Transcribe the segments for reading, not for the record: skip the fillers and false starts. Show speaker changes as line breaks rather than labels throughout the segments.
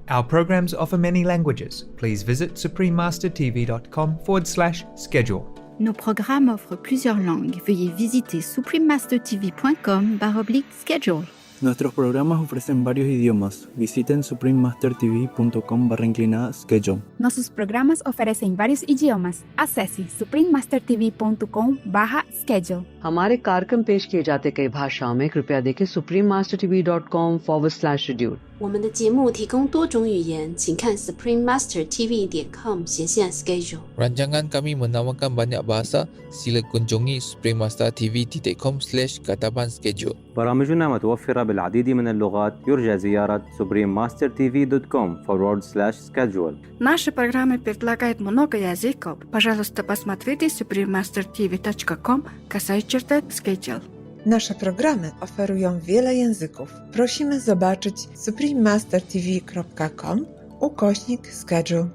Our programs offer many languages. Please visit suprememastertv.com/schedule.
Nos programmes offrent plusieurs langues. Veuillez visiter suprememastertv.com/schedule.
Nuestros programas ofrecen varios idiomas. Visiten suprememastertv.com/schedule.
Nossos programas oferecem vários idiomas. Acesse suprememastertv.com/schedule.
हमारे कार्यक्रम पेश किए जाते कई भाषाओं में कृपया देखें suprememastertv.com/schedule。
我们的节目提供多种语言，请看 suprememastertv.com/schedule。
Rancangan kami menawarkan banyak bahasa. Sila kunjungi suprememastertv.com/kataban schedule.
برامجنا متوفرة بالعديد من اللغات. يرجى زيارة suprememastertv.com/schedule.
Наши программы предлагают много языков. Пожалуйста, посмотрите suprememastertv.com/schedule.
Nasze programy oferują wiele języków. Prosimy zobaczyć suprememastertv.com/schedule.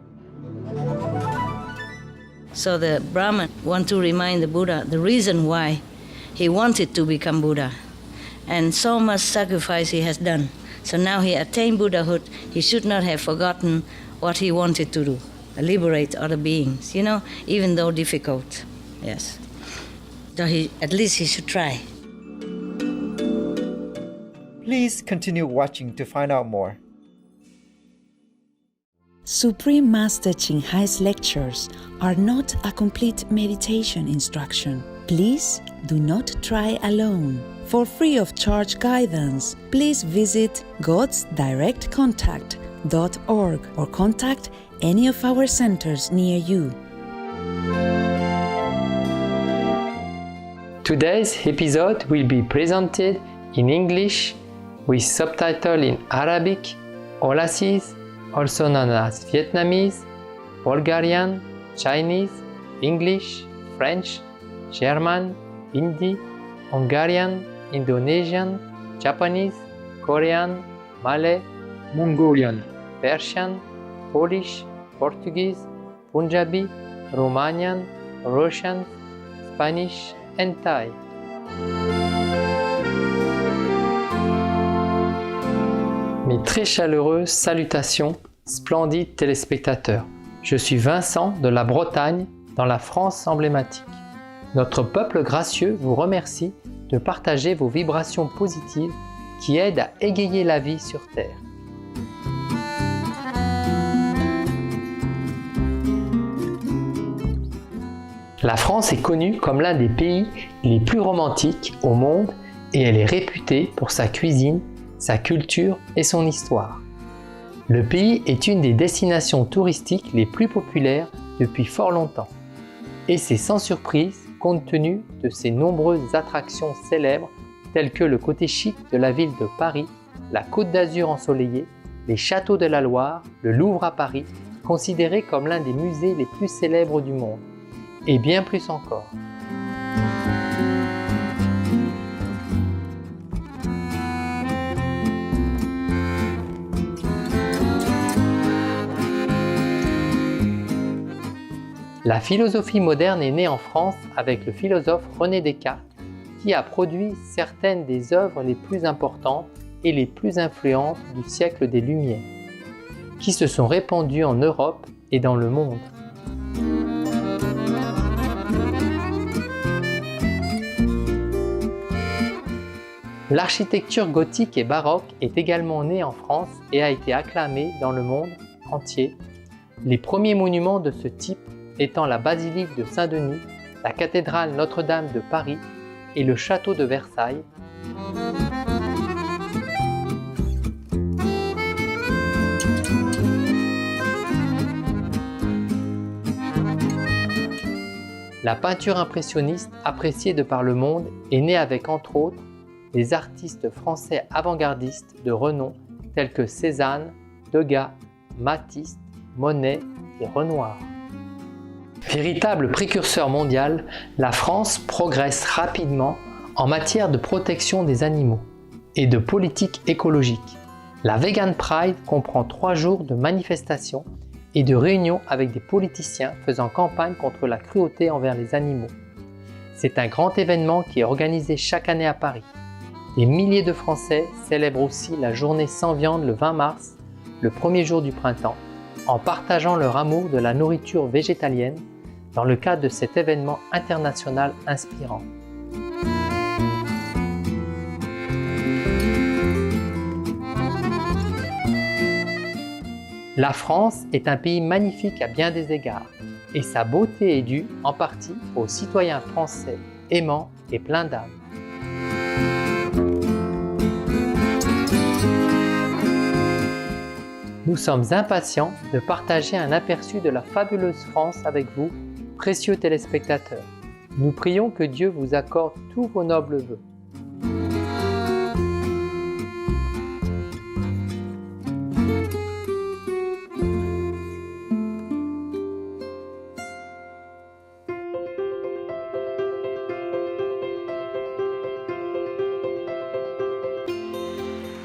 So the Brahman want to remind the Buddha the reason why he wanted to become Buddha and so much sacrifice he has done. So now he attained Buddhahood, he should not have forgotten what he wanted to do, liberate other beings, even though difficult. Yes. So at least he should try.
Please continue watching to find out more.
Supreme Master Ching Hai's lectures are not a complete meditation instruction. Please do not try alone. For free of charge guidance, please visit godsdirectcontact.org or contact any of our centers near you.
Today's episode will be presented in English with subtitle in Arabic, Aulacese, also known as Vietnamese, Bulgarian, Chinese, English, French, German, Hindi, Hungarian, Indonesian, Japanese, Korean, Malay, Mongolian, Persian, Polish, Portuguese, Punjabi, Romanian, Russian, Spanish, and Thai. Mes très chaleureuses salutations, splendides téléspectateurs. Je suis Vincent de la Bretagne, dans la France emblématique. Notre peuple gracieux vous remercie de partager vos vibrations positives qui aident à égayer la vie sur Terre. La France est connue comme l'un des pays les plus romantiques au monde et elle est réputée pour sa cuisine, sa culture et son histoire. Le pays est une des destinations touristiques les plus populaires depuis fort longtemps. Et c'est sans surprise compte tenu de ses nombreuses attractions célèbres telles que le côté chic de la ville de Paris, la Côte d'Azur ensoleillée, les châteaux de la Loire, le Louvre à Paris, considéré comme l'un des musées les plus célèbres du monde, et bien plus encore. La philosophie moderne est née en France avec le philosophe René Descartes qui a produit certaines des œuvres les plus importantes et les plus influentes du siècle des Lumières, qui se sont répandues en Europe et dans le monde. L'architecture gothique et baroque est également née en France et a été acclamée dans le monde entier. Les premiers monuments de ce type étant la basilique de Saint-Denis, la cathédrale Notre-Dame de Paris et le château de Versailles. La peinture impressionniste, appréciée de par le monde, est née avec entre autres des artistes français avant-gardistes de renom tels que Cézanne, Degas, Matisse, Monet et Renoir. Véritable précurseur mondial, la France progresse rapidement en matière de protection des animaux et de politique écologique. La Vegan Pride comprend 3 jours de manifestations et de réunions avec des politiciens faisant campagne contre la cruauté envers les animaux. C'est un grand événement qui est organisé chaque année à Paris. Des milliers de Français célèbrent aussi la journée sans viande le 20 mars le premier jour du printemps, en partageant leur amour de la nourriture végétalienne dans le cadre de cet événement international inspirant. La France est un pays magnifique à bien des égards, et sa beauté est due en partie aux citoyens français aimants et pleins d'âme. Nous sommes impatients de partager un aperçu de la fabuleuse France avec vous, précieux téléspectateurs. Nous prions que Dieu vous accorde tous vos nobles vœux.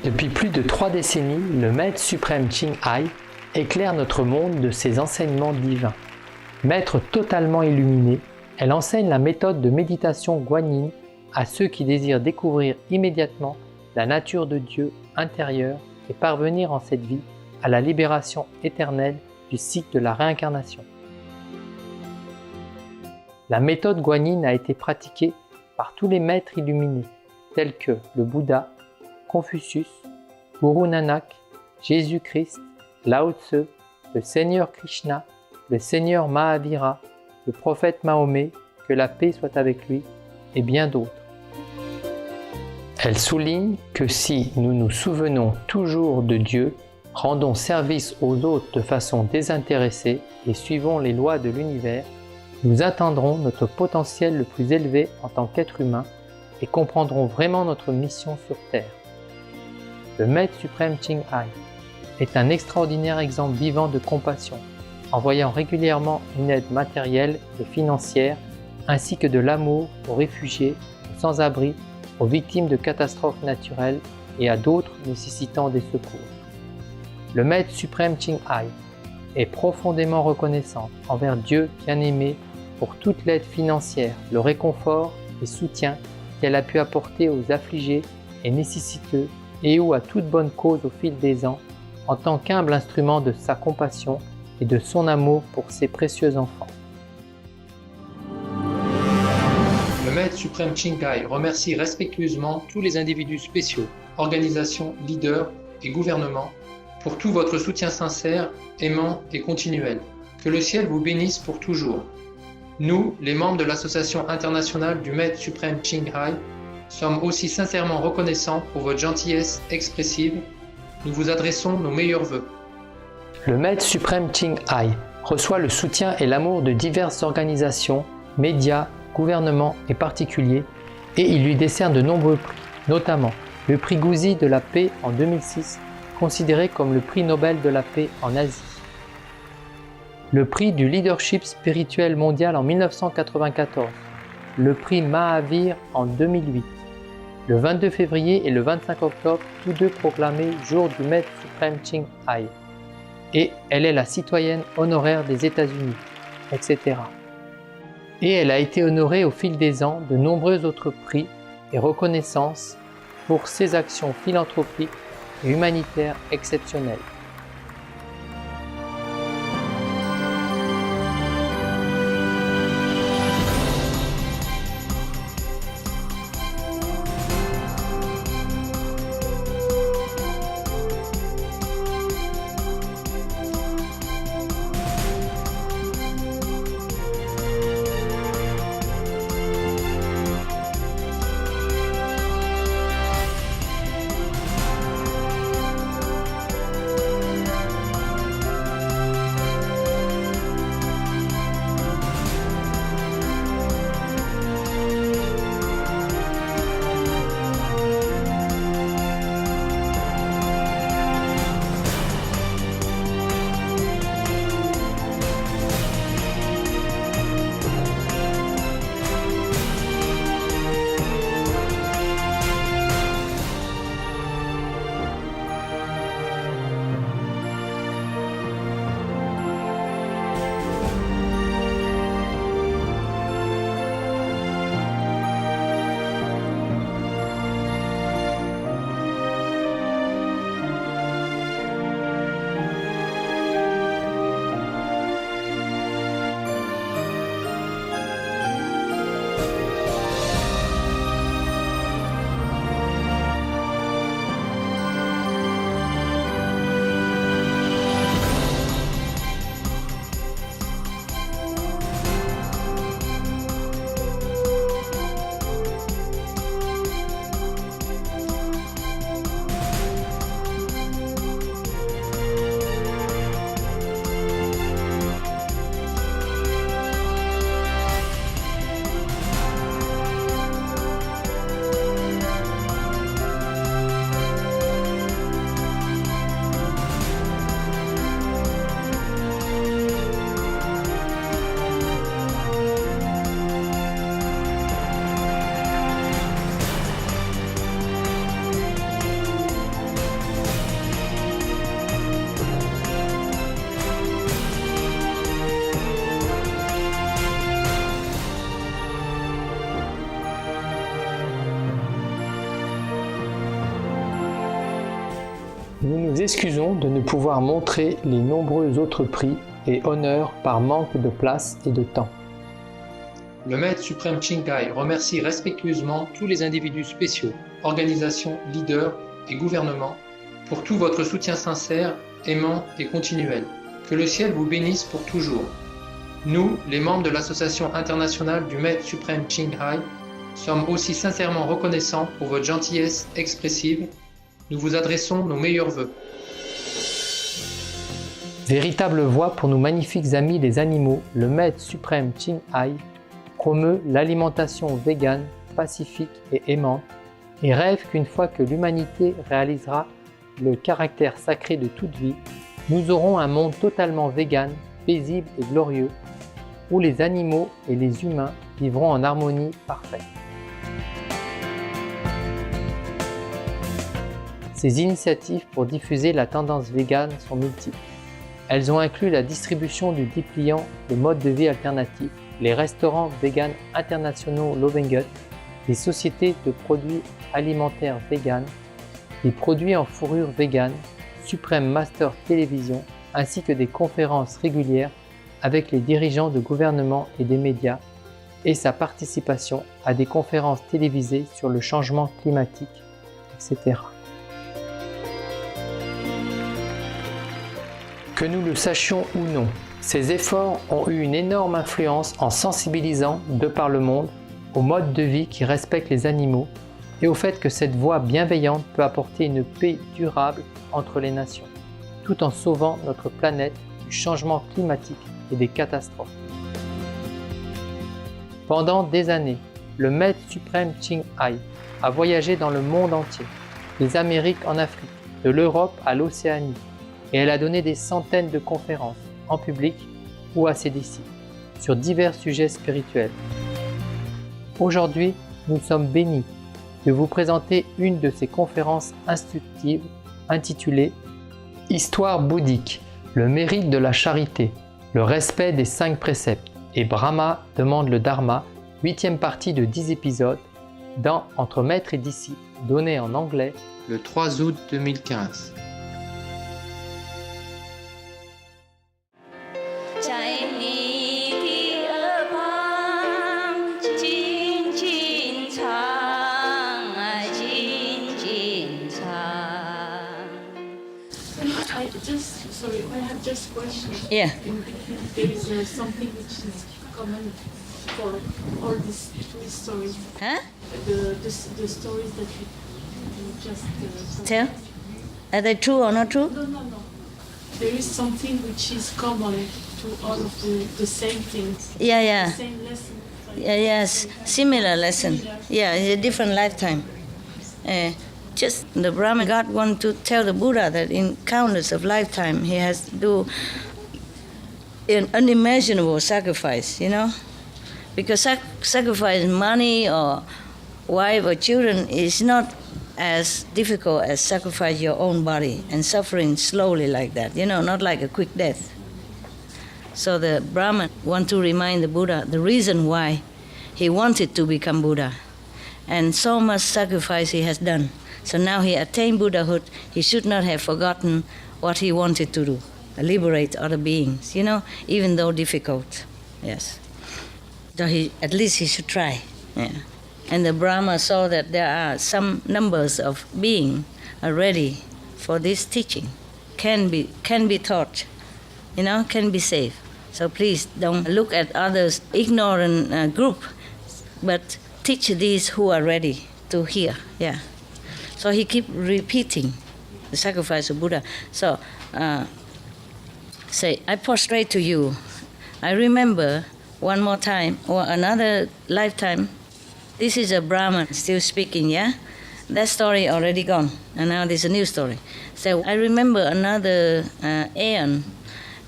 Depuis plus de 3 décennies, le Maître suprême Ching Hai éclaire notre monde de ses enseignements divins. Maître totalement illuminé, elle enseigne la méthode de méditation guanyin à ceux qui désirent découvrir immédiatement la nature de Dieu intérieur et parvenir en cette vie à la libération éternelle du cycle de la réincarnation. La méthode guanyin a été pratiquée par tous les maîtres illuminés, tels que le Bouddha, Confucius, Guru Nanak, Jésus-Christ, Lao Tse, le Seigneur Krishna, le Seigneur Mahavira, le prophète Mahomet, que la paix soit avec lui, et bien d'autres. Elle souligne que si nous nous souvenons toujours de Dieu, rendons service aux autres de façon désintéressée et suivons les lois de l'univers, nous atteindrons notre potentiel le plus élevé en tant qu'être humain et comprendrons vraiment notre mission sur Terre. Le Maître suprême Ching Hai est un extraordinaire exemple vivant de compassion, envoyant régulièrement une aide matérielle et financière, ainsi que de l'amour aux réfugiés, aux sans-abri, aux victimes de catastrophes naturelles et à d'autres nécessitant des secours. Le Maître suprême Ching Hai est profondément reconnaissant envers Dieu bien-aimé pour toute l'aide financière, le réconfort et soutien qu'elle a pu apporter aux affligés et nécessiteux et ou à toute bonne cause au fil des ans, en tant qu'humble instrument de sa compassion et de son amour pour ses précieux enfants. Le Maître suprême Ching Hai remercie respectueusement tous les individus spéciaux, organisations, leaders et gouvernements pour tout votre soutien sincère, aimant et continuel. Que le ciel vous bénisse pour toujours. Nous, les membres de l'Association internationale du Maître suprême Ching Hai, sommes aussi sincèrement reconnaissants pour votre gentillesse expressive. Nous vous adressons nos meilleurs vœux. Le Maître suprême Ching Hai reçoit le soutien et l'amour de diverses organisations, médias, gouvernements et particuliers, et il lui décerne de nombreux prix, notamment le prix Gouzi de la paix en 2006, considéré comme le prix Nobel de la paix en Asie. Le prix du leadership spirituel mondial en 1994, le prix Mahavir en 2008, le 22 février et le 25 octobre, tous deux proclamés jour du Maître suprême Ching Hai. Et elle est la citoyenne honoraire des États-Unis, etc. Et elle a été honorée au fil des ans de nombreux autres prix et reconnaissances pour ses actions philanthropiques et humanitaires exceptionnelles. Nous nous excusons de ne pouvoir montrer les nombreux autres prix et honneurs par manque de place et de temps.
Le Maître suprême Ching Hai remercie respectueusement tous les individus spéciaux, organisations, leaders et gouvernements pour tout votre soutien sincère, aimant et continuel. Que le ciel vous bénisse pour toujours. Nous, les membres de l'Association internationale du Maître suprême Ching Hai, sommes aussi sincèrement reconnaissants pour votre gentillesse expressive. Nous vous adressons nos meilleurs vœux.
Véritable voix pour nos magnifiques amis les animaux, le Maître suprême Ching Hai promeut l'alimentation végane, pacifique et aimante et rêve qu'une fois que l'humanité réalisera le caractère sacré de toute vie, nous aurons un monde totalement végane, paisible et glorieux, où les animaux et les humains vivront en harmonie parfaite. Ces initiatives pour diffuser la tendance végane sont multiples. Elles ont inclus la distribution du dépliant de mode de vie alternatif, les restaurants véganes internationaux Lovengut, des sociétés de produits alimentaires véganes, des produits en fourrure végane, Supreme Master Télévision, ainsi que des conférences régulières avec les dirigeants de gouvernements et des médias, et sa participation à des conférences télévisées sur le changement climatique, etc. Que nous le sachions ou non, ces efforts ont eu une énorme influence en sensibilisant, de par le monde, au mode de vie qui respecte les animaux et au fait que cette voie bienveillante peut apporter une paix durable entre les nations, tout en sauvant notre planète du changement climatique et des catastrophes. Pendant des années, le Maître suprême Ching Hai a voyagé dans le monde entier, des Amériques en Afrique, de l'Europe à l'Océanie, et elle a donné des centaines de conférences, en public ou à ses disciples, sur divers sujets spirituels. Aujourd'hui, nous sommes bénis de vous présenter une de ces conférences instructives intitulée « Histoire bouddhique, le mérite de la charité, le respect des 5 préceptes et Brahma demande le Dharma », 8e partie de 10 épisodes, dans Entre maître et disciple, donné en anglais
le 3 août 2015.
Sorry, I have just a question.
Yeah.
There is something which is common for all these stories.
Huh?
The stories that you just
tell. Are they true or not true?
No. There is something which is common to all of the same things.
Yeah.
The same lesson.
Yes, similar lesson. Yeah, it's a different lifetime. Just the Brahman God want to tell the Buddha that in countless of lifetime he has to do an unimaginable sacrifice, because sacrifice money or wife or children is not as difficult as sacrifice your own body and suffering slowly like that, not like a quick death. So the Brahman want to remind the Buddha the reason why he wanted to become Buddha and so much sacrifice he has done. So now he attained Buddhahood, he should not have forgotten what he wanted to do, liberate other beings, even though difficult. Yes. So at least he should try. Yeah. And the Brahma saw that there are some numbers of beings are ready for this teaching, can be taught, can be saved. So please don't look at others ignorant group, but teach these who are ready to hear. Yeah. So he keep repeating the sacrifice of Buddha. So say, I prostrate to you. I remember one more time or another lifetime. This is a Brahman still speaking, yeah? That story already gone, and now there's a new story. So I remember another aeon.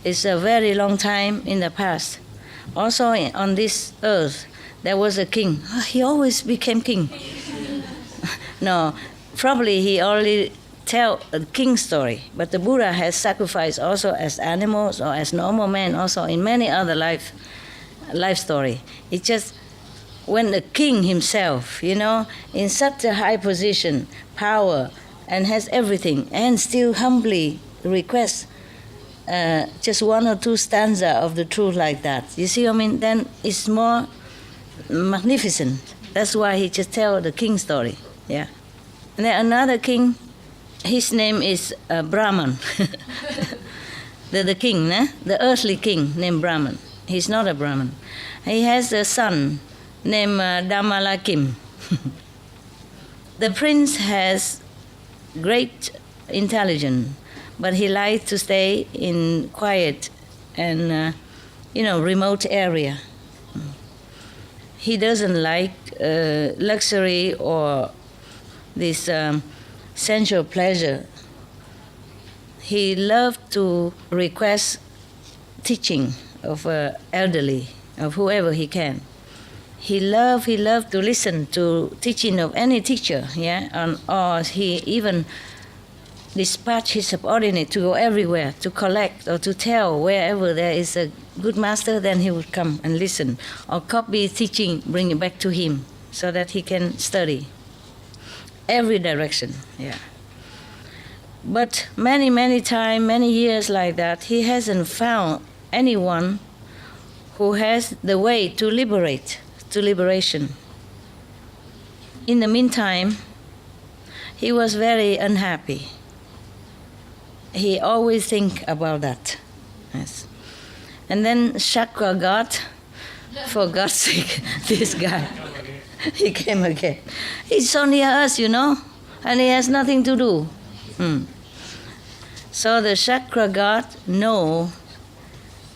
It's a very long time in the past. Also on this earth, there was a king. He always became king. No. Probably he only tell a king story, but the Buddha has sacrificed also as animals or as normal men, also in many other life story. It's just when the king himself, in such a high position, power, and has everything, and still humbly requests just one or two stanza of the truth like that. You see, I mean, then it's more magnificent. That's why he just tell the king story. Yeah. And then another king, his name is Brahman. the king, the earthly king named Brahman. He's not a Brahman. He has a son named Damalakim. The prince has great intelligence, but he likes to stay in quiet and remote area. He doesn't like luxury or this sensual pleasure. He loved to request teaching of elderly, of whoever he can. He loved to listen to teaching of any teacher, or he even dispatched his subordinate to go everywhere to collect or to tell wherever there is a good master, then he would come and listen or copy teaching, bring it back to him so that he can study. Every direction, But many times, many years like that, he hasn't found anyone who has the way to liberation. In the meantime, he was very unhappy. He always think about that. Yes. And then Chakra God, for God's sake, this guy, he came again. He's so near us, and he has nothing to do. So the Chakra God know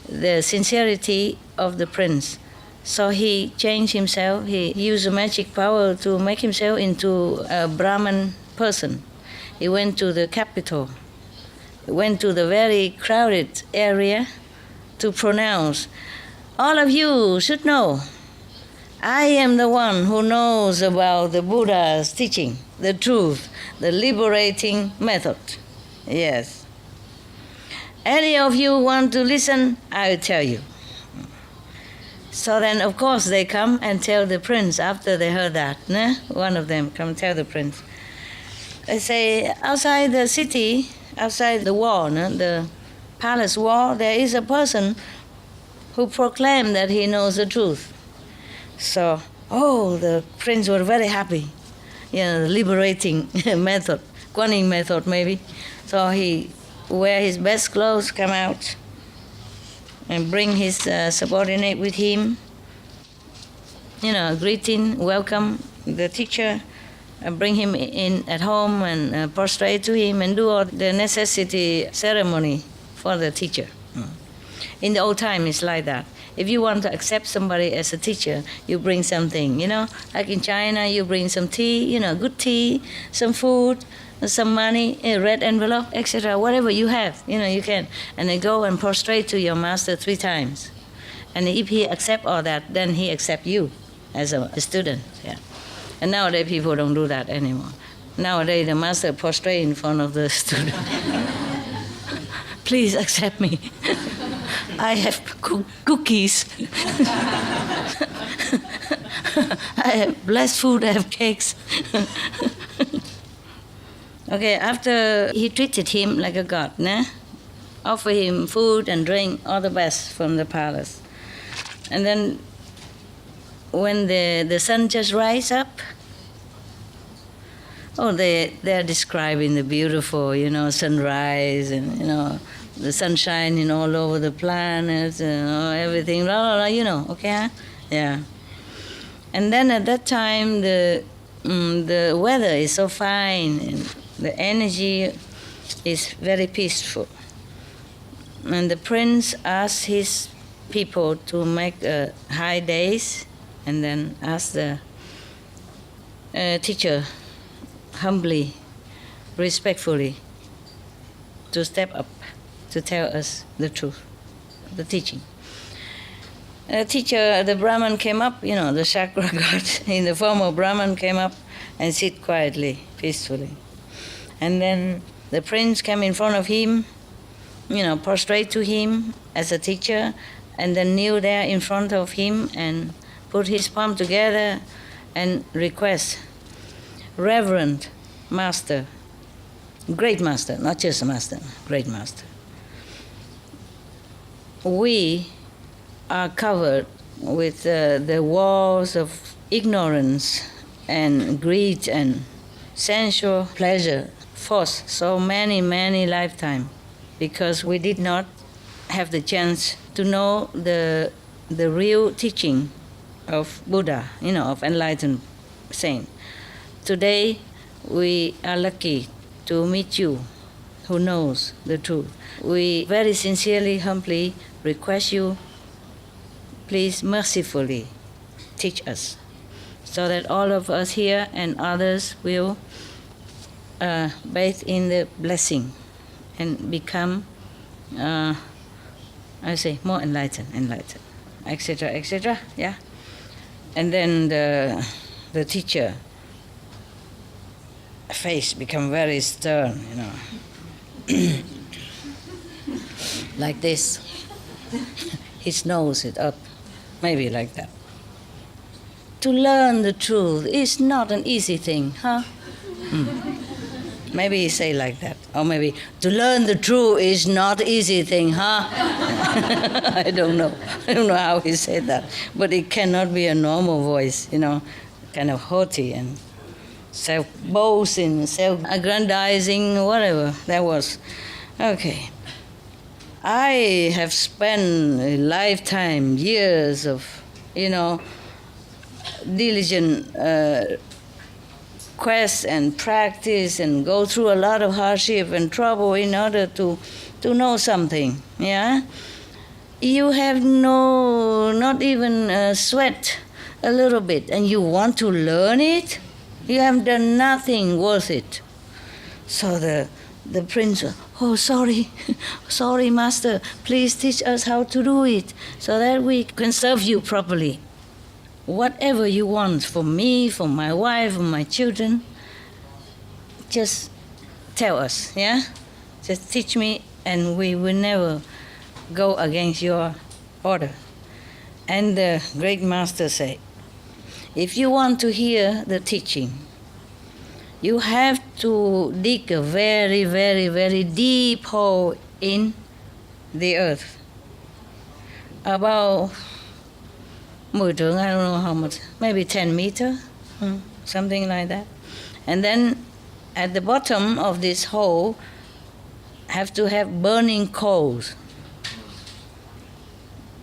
the sincerity of the prince. So he changed himself. He used a magic power to make himself into a Brahman person. He went to the capital. He went to the very crowded area to pronounce, all of you should know, I am the one who knows about the Buddha's teaching, the truth, the liberating method. Yes. Any of you want to listen, I will tell you. So then, of course, they come and tell the prince after they heard that. One of them come tell the prince. They say, outside the city, outside the wall, the palace wall, there is a person who proclaimed that he knows the truth. So, the prince were very happy. The liberating method, Kuan Yin method maybe. So he wear his best clothes, come out, and bring his subordinate with him. Greeting, welcome the teacher, and bring him in at home and prostrate to him and do all the necessity ceremony for the teacher. In the old time, it's like that. If you want to accept somebody as a teacher, you bring something, Like in China, you bring some tea, good tea, some food, some money, a red envelope, etc. Whatever you have, you can. And then go and prostrate to your master 3 times. And if he accept all that, then he accept you as a student. And nowadays, people don't do that anymore. Nowadays, the master prostrate in front of the student. Please accept me. I have cookies. I have blessed food, I have cakes. Okay, after he treated him like a god, offer him food and drink, all the best from the palace. And then when the sun just rise up, they're describing the beautiful, sunrise and, the sun shining all over the planets and everything, blah, blah, blah, okay? Yeah. And then at that time, the weather is so fine and the energy is very peaceful. And the prince asked his people to make high days and then asked the teacher humbly, respectfully, to step up to tell us the truth, the teaching. The teacher, the Brahman came up, the Chakra God in the form of Brahman came up and sit quietly, peacefully. And then the prince came in front of him, prostrate to him as a teacher, and then kneel there in front of him and put his palm together and request, Reverend Master, great master, not just a master, great master. We are covered with the walls of ignorance and greed and sensual pleasure for so many lifetimes because we did not have the chance to know the real teaching of Buddha, of enlightened saint. Today, we are lucky to meet you who knows the truth. We very sincerely, humbly request you, please mercifully teach us so that all of us here and others will bathe in the blessing and become, more enlightened, etc., yeah? And then the teacher face become very stern, like this. His nose is up, maybe like that. To learn the truth is not an easy thing, huh? Maybe he say like that. Or maybe, to learn the truth is not easy thing, huh? I don't know. I don't know how he said that. But it cannot be a normal voice, kind of haughty and self-boasting, self-aggrandizing, whatever that was. Okay. I have spent a lifetime, years of, diligent quest and practice and go through a lot of hardship and trouble in order to know something, yeah? You have not even sweat a little bit and you want to learn it? You have done nothing worth it. So the prince, oh, sorry, master, please teach us how to do it so that we can serve you properly. Whatever you want for me, for my wife, for my children, just tell us, yeah? Just teach me and we will never go against your order. And the great master said, if you want to hear the teaching, you have to dig a very, very, very deep hole in the earth. About 10 trượng, I don't know how much, maybe 10 meters, something like that. And then at the bottom of this hole, have to have burning coals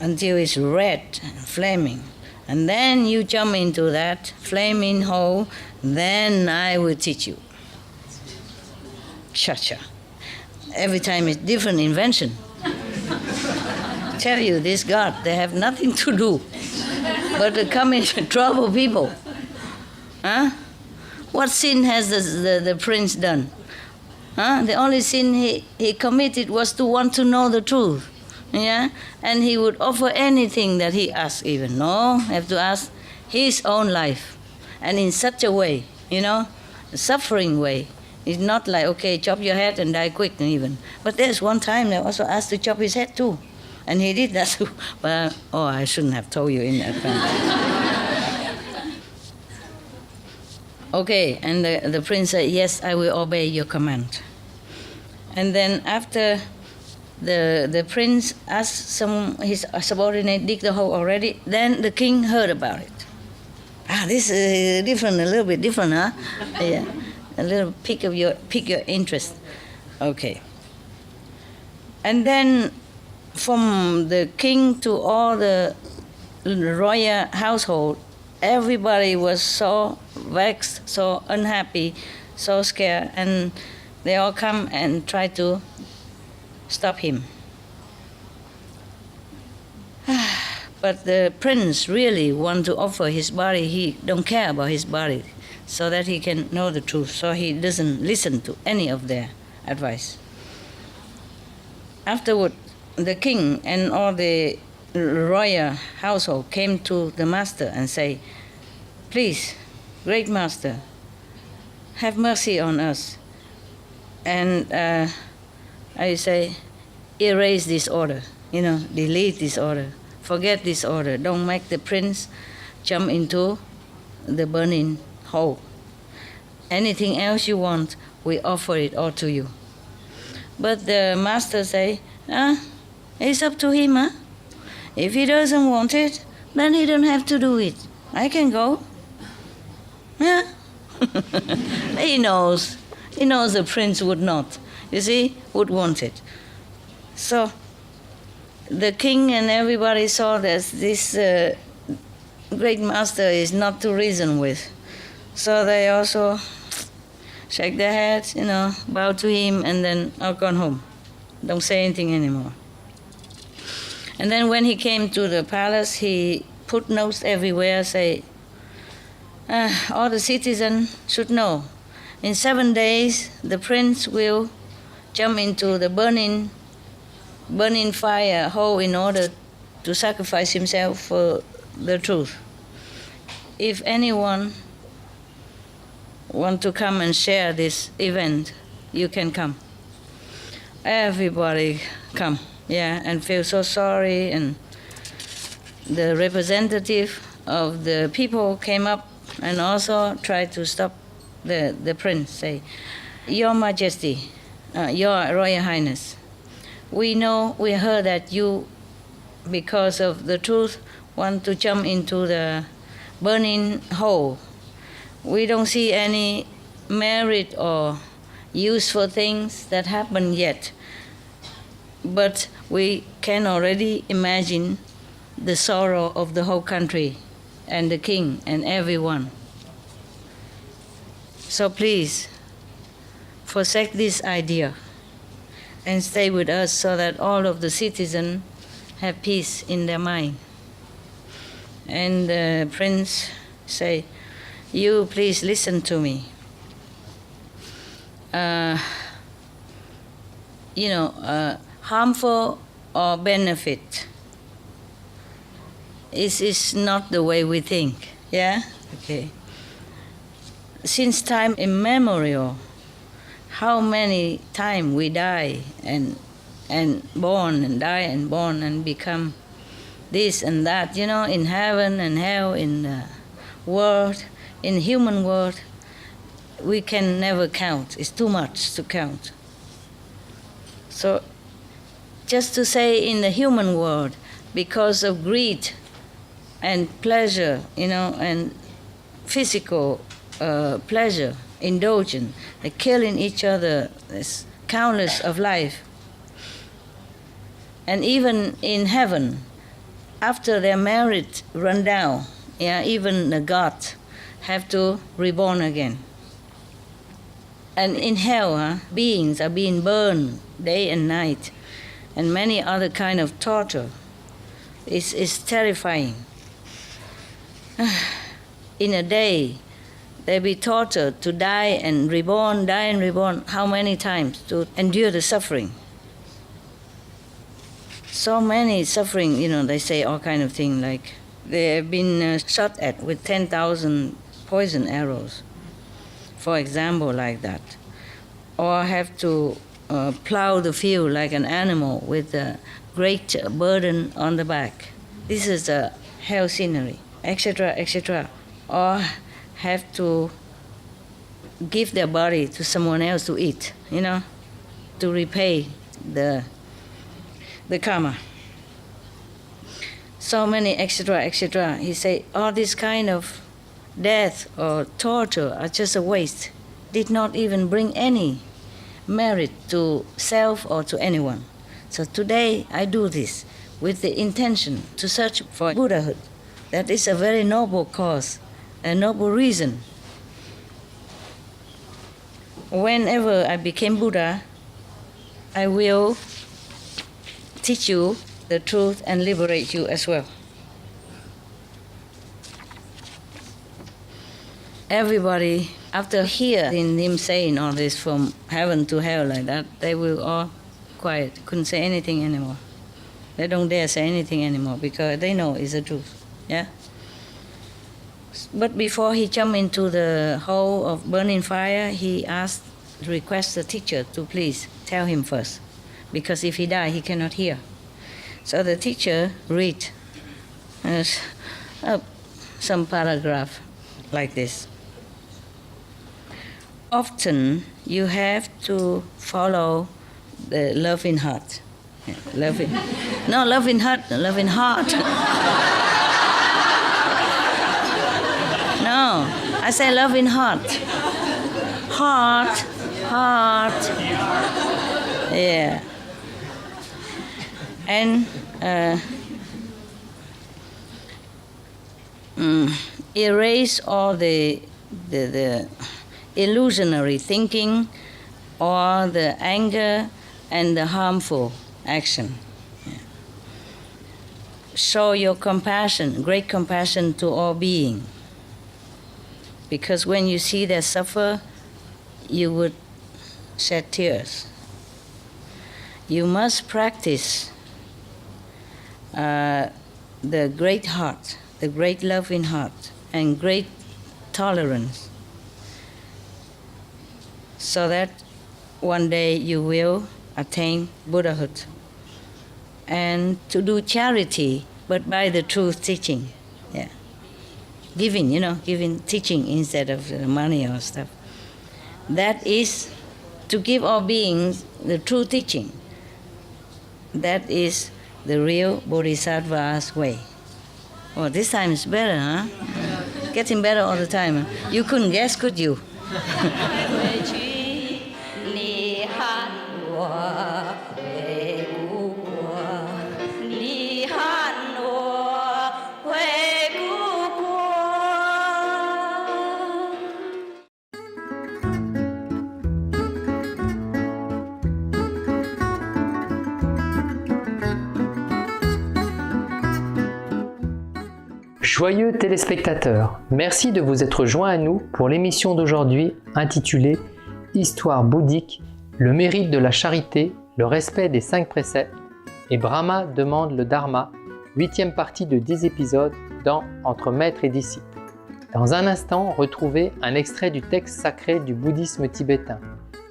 until it's red and flaming. And then you jump into that flaming hole, then I will teach you. Cha-cha. Every time it's different invention. Tell you, this God, they have nothing to do but to come in to trouble people. Huh? What sin has the prince done? Huh? The only sin he committed was to want to know the truth. Yeah? And he would offer anything that he asked even. No, have to ask his own life. And in such a way, a suffering way. It's not like, okay, chop your head and die quick even. But there's one time they also asked to chop his head too. And he did that too. But, I shouldn't have told you in advance. Okay, and the prince said, yes, I will obey your command. And then after the prince asked his subordinate dig the hole already, then the king heard about it. This is different, a little bit different, huh? Yeah, a little pick your interest. Okay. And then from the king to all the royal household, everybody was so vexed, so unhappy, so scared, and they all come and try to stop him. But the prince really want to offer his body. He don't care about his body so that he can know the truth. So he doesn't listen to any of their advice. Afterward, the king and all the royal household came to the master and say, please, great master, have mercy on us. And I say, erase this order, delete this order. Forget this order. Don't make the prince jump into the burning hole. Anything else you want, we offer it all to you. But the master say, it's up to him. If he doesn't want it, then he don't have to do it. I can go. Yeah. He knows the prince would not. You see, would want it. So the king and everybody saw that this great master is not to reason with. So they also shake their heads, bow to him, and then are gone home. Don't say anything anymore. And then when he came to the palace, he put notes everywhere, say, all the citizens should know, in 7 days the prince will jump into the burning fire hole in order to sacrifice himself for the truth. If anyone want to come and share this event, you can come. Everybody come, and feel so sorry. And the representative of the people came up and also tried to stop the prince, say, Your Majesty, Your Royal Highness, we heard that you, because of the truth, want to jump into the burning hole. We don't see any merit or useful things that happen yet, but we can already imagine the sorrow of the whole country and the king and everyone. So please, forsake this idea and stay with us so that all of the citizens have peace in their mind. And the prince say, you please listen to me. Harmful or benefit is not the way we think. Yeah? Okay. Since time immemorial, how many times we die and born and die and born and become this and that, in heaven and hell, in the world, in the human world, we can never count. It's too much to count. So just to say in the human world, because of greed and pleasure, and physical pleasure, indulgence, they're killing each other, there's countless of life. And even in heaven, after their merit run down, even the gods have to reborn again. And in hell, beings are being burned day and night, and many other kind of torture. It's terrifying. In a day, they be tortured to die and reborn, die and reborn. How many times to endure the suffering? So many suffering, they say all kind of things, like they have been shot at with 10,000 poison arrows, for example, like that. Or have to plow the field like an animal with a great burden on the back. This is a hell scenery, etc., etc. Or have to give their body to someone else to eat, to repay the karma. So many, etc., etc. He say, all this kind of death or torture are just a waste. Did not even bring any merit to self or to anyone. So today I do this with the intention to search for Buddhahood. That is a very noble cause, a noble reason. Whenever I became Buddha, I will teach you the truth and liberate you as well. Everybody, after hearing him saying all this from heaven to hell like that, they will all quiet, couldn't say anything anymore. They don't dare say anything anymore because they know it's the truth. Yeah? But before he jumped into the hole of burning fire, he requested the teacher to please tell him first, because if he died, he cannot hear. So the teacher read some paragraph like this. often you have to follow the loving heart. Yeah, loving heart. No, I say loving heart. Heart. Yeah. And erase all the illusionary thinking or the anger and the harmful action. Yeah. Show your compassion, great compassion to all being. Because when you see them suffer, you would shed tears. You must practice the great heart, the great loving heart, and great tolerance, so that one day you will attain Buddhahood. And to do charity, but by the truth teaching. Yeah. Giving teaching instead of money or stuff. That is to give all beings the true teaching. That is the real Bodhisattva's way. Oh, this time is better, huh? Getting better all the time. Huh? You couldn't guess, could you?
Joyeux téléspectateurs, merci de vous être joints à nous pour l'émission d'aujourd'hui intitulée Histoire bouddhique, le mérite de la charité, le respect des 5 préceptes et Brahma demande le Dharma, 8e partie de 10 épisodes dans Entre maître et disciple. Dans un instant, retrouvez un extrait du texte sacré du bouddhisme tibétain,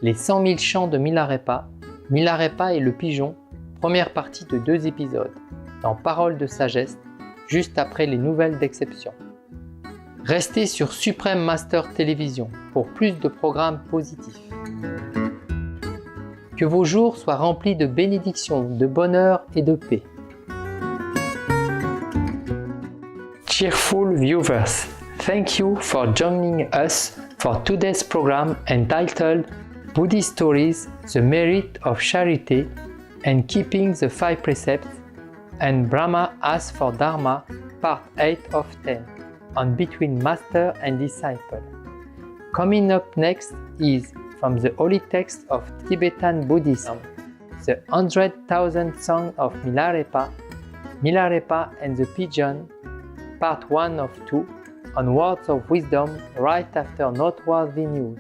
les 100 000 chants de Milarepa, Milarepa et le pigeon, première partie de 2 épisodes, dans Paroles de sagesse, juste après les nouvelles d'exception. Restez sur Supreme Master Télévision pour plus de programmes positifs. Que vos jours soient remplis de bénédictions, de bonheur et de paix. Cheerful viewers, thank you for joining us for today's program entitled Buddhist Stories, the Merit of Charity and Keeping the 5 Precepts, and Brahma asks for Dharma, part 8 of 10, on Between Master and Disciple. Coming up next is from the holy text of Tibetan Buddhism, the 100,000 Song of Milarepa, Milarepa and the Pigeon, part 1 of 2, on words of wisdom right after noteworthy news.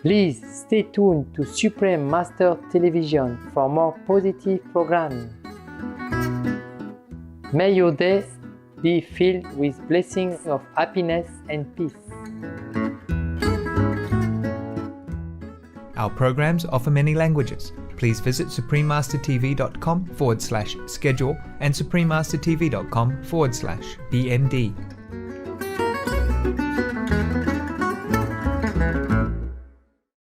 Please stay tuned to Supreme Master Television for more positive programming. May your day be filled with blessings of happiness and peace.
Our programs offer many languages. Please visit suprememastertv.com/schedule and suprememastertv.com/BMD.